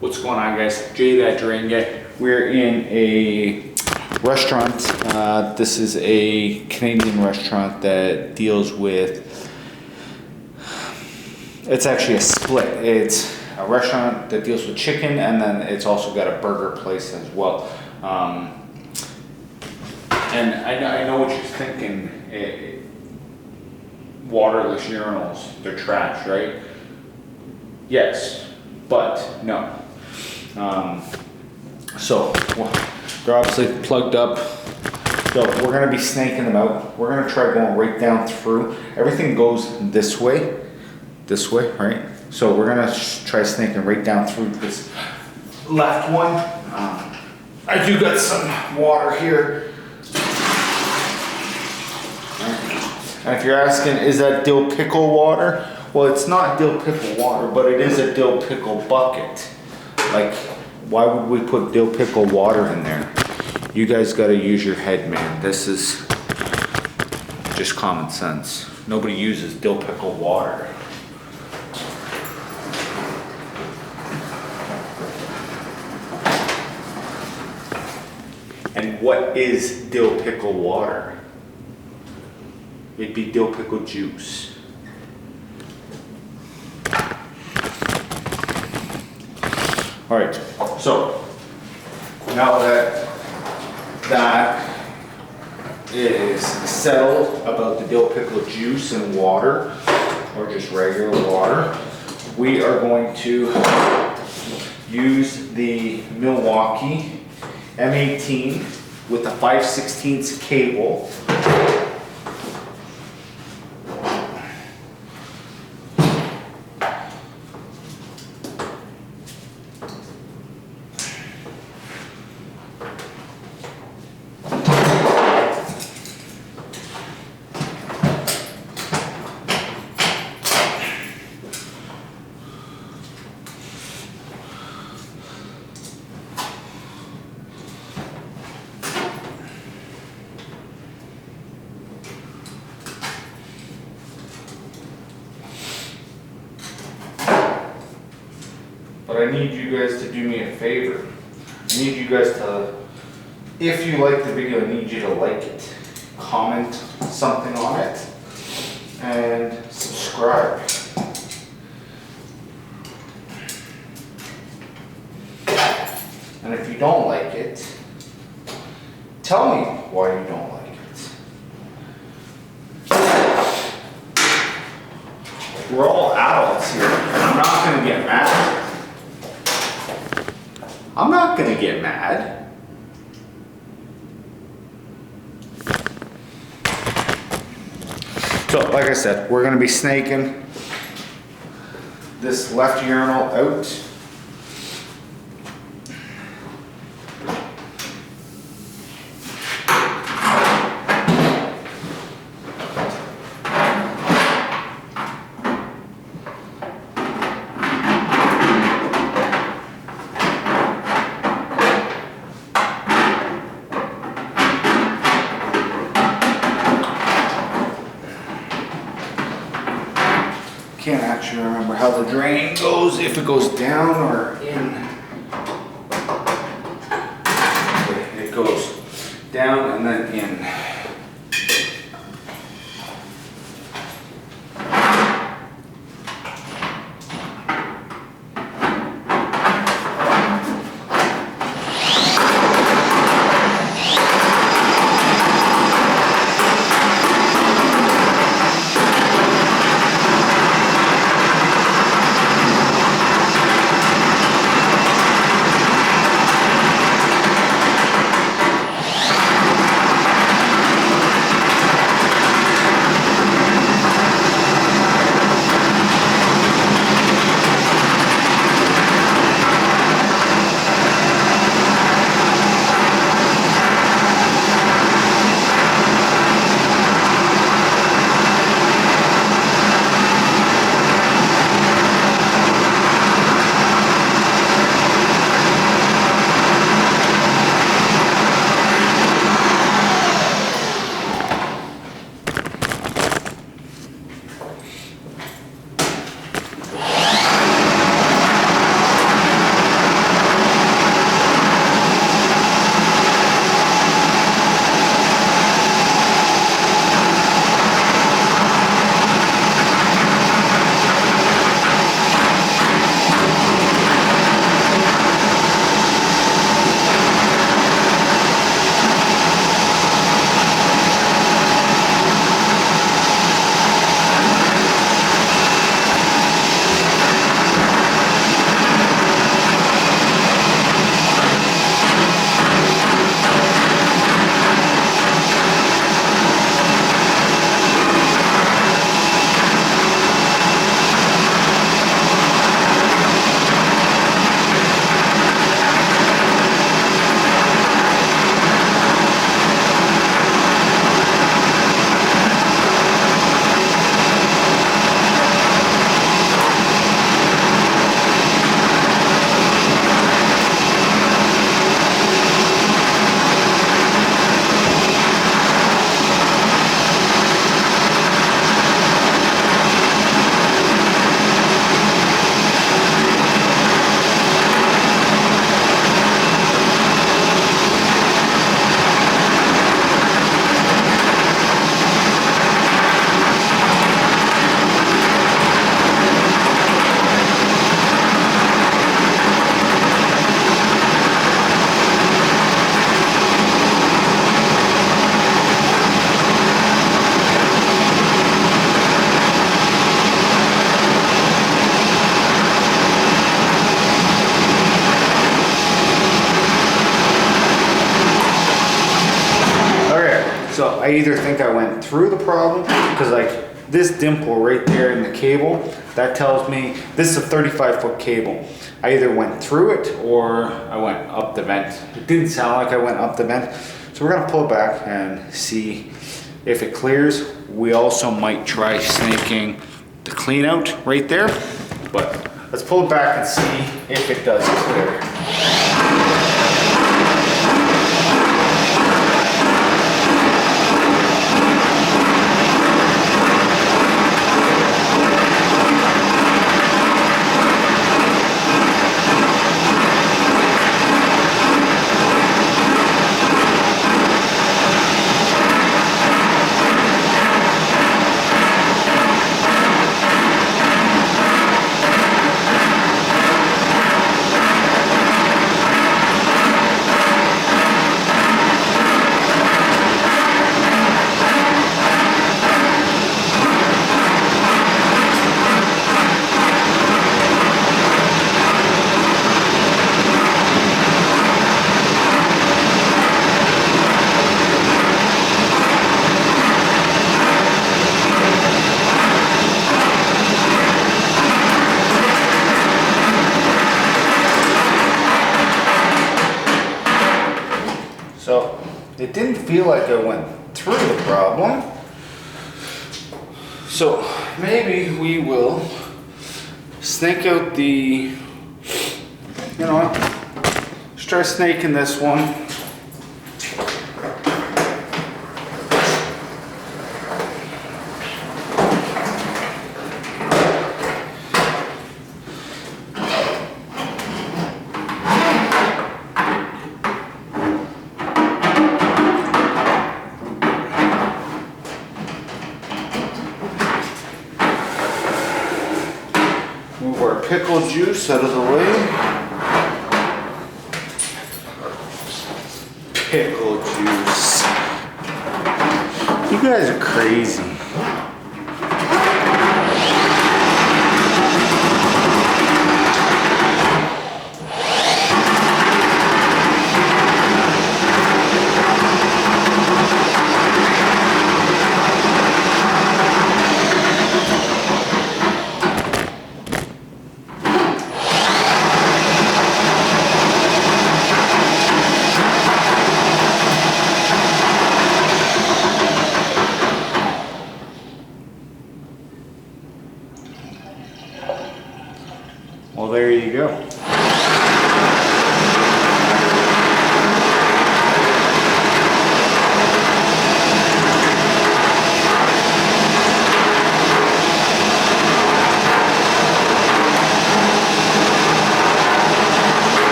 What's going on, guys? Jay that Drain Guy. We're in a restaurant. This is a Canadian restaurant that deals with, it's actually a split. It's a restaurant that deals with chicken, and then it's also got a burger place as well. And I know what you're thinking. Waterless urinals, they're trash, right? Yes, but no. So they're obviously plugged up. So we're gonna be snaking them out. We're gonna try going right down through. Everything goes this way, right? So we're gonna try snaking right down through this left one. I do got some water here. And if you're asking, is that dill pickle water? Well, it's not dill pickle water, but it is a dill pickle bucket. Like, why would we put dill pickle water in there? You guys gotta use your head, man. This is just common sense. Nobody uses dill pickle water. And what is dill pickle water? It'd be dill pickle juice. All right, so now that that is settled about the dill pickle juice and water, or just regular water, we are going to use the Milwaukee M18 with a 5/16 cable. But I need you guys to do me a favor. I need you guys to, if you like the video, I need you to like it, comment something on it, and subscribe. And if you don't like it, tell me why you don't like it. We're all adults here, and I'm not gonna get mad. I'm not gonna get mad. So, like I said, we're gonna be snaking this left urinal out. Can't actually remember how the drain goes, if it goes down or in. It goes down and then in. I either think I went through the problem, because like this dimple right there in the cable, that tells me this is a 35-foot cable. I either went through it or I went up the vent. It didn't sound like I went up the vent. So we're gonna pull it back and see if it clears. We also might try snaking the clean out right there, but let's pull it back and see if it does clear. So it didn't feel like I went through the problem. So maybe we will snake out the, you know what, let's try snaking this one. Move our pickle juice out of the way. Pickle juice. You guys are crazy. Well, there you go.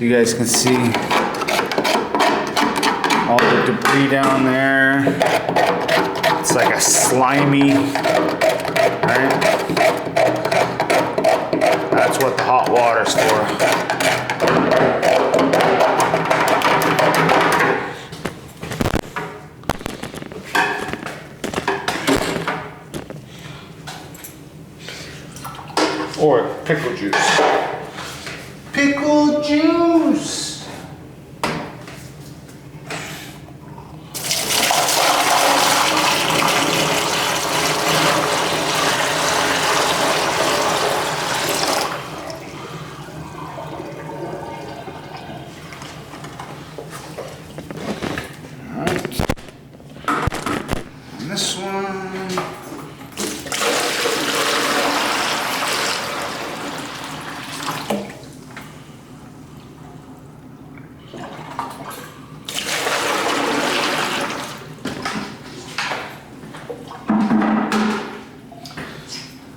So you guys can see all the debris down there. It's like a slimy, right? That's what the hot water's for. Or pickle juice. Pickle juice! Alright. And this one.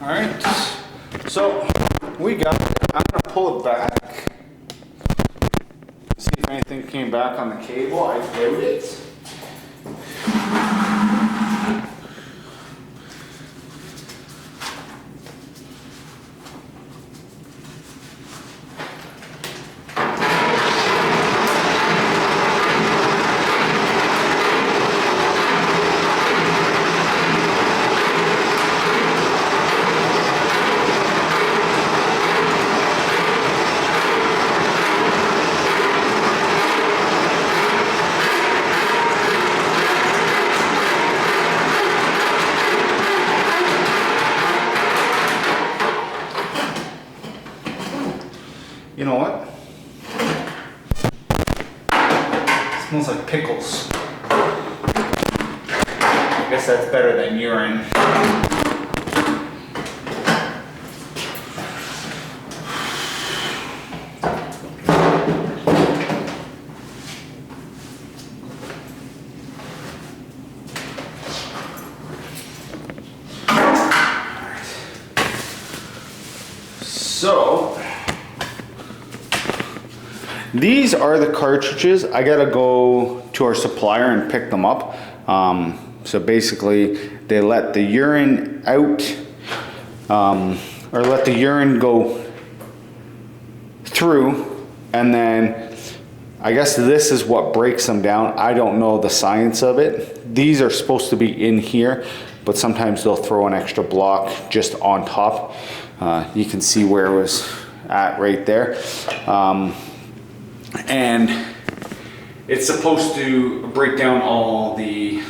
Alright, so we got it. I'm going to pull it back. See if anything came back on the cable. I doubt it. pickles. I guess that's better than urine. So, these are the cartridges. I gotta go to our supplier and pick them up. So basically, they let the urine out, or let the urine go through, and then I guess this is what breaks them down. I don't know the science of it. These are supposed to be in here, but sometimes they'll throw an extra block just on top. You can see where it was at right there. And it's supposed to break down all the,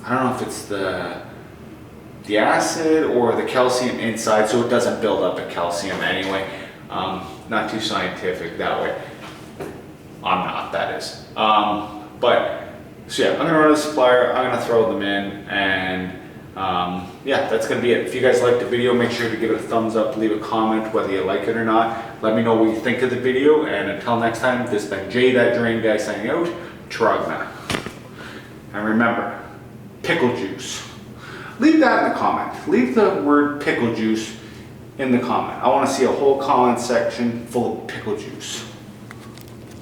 I don't know if it's the acid or the calcium inside, so it doesn't build up a calcium anyway. Not too scientific that way. I'm not, that is. But, so yeah, I'm gonna run to the supplier, I'm gonna throw them in, and yeah, that's gonna be it. If you guys liked the video, make sure to give it a thumbs up, leave a comment whether you like it or not. Let me know what you think of the video, and until next time, this has been Jay, that drain guy, signing out. Trogna. And remember, pickle juice. Leave that in the comment. Leave the word pickle juice in the comment. I want to see a whole comment section full of pickle juice.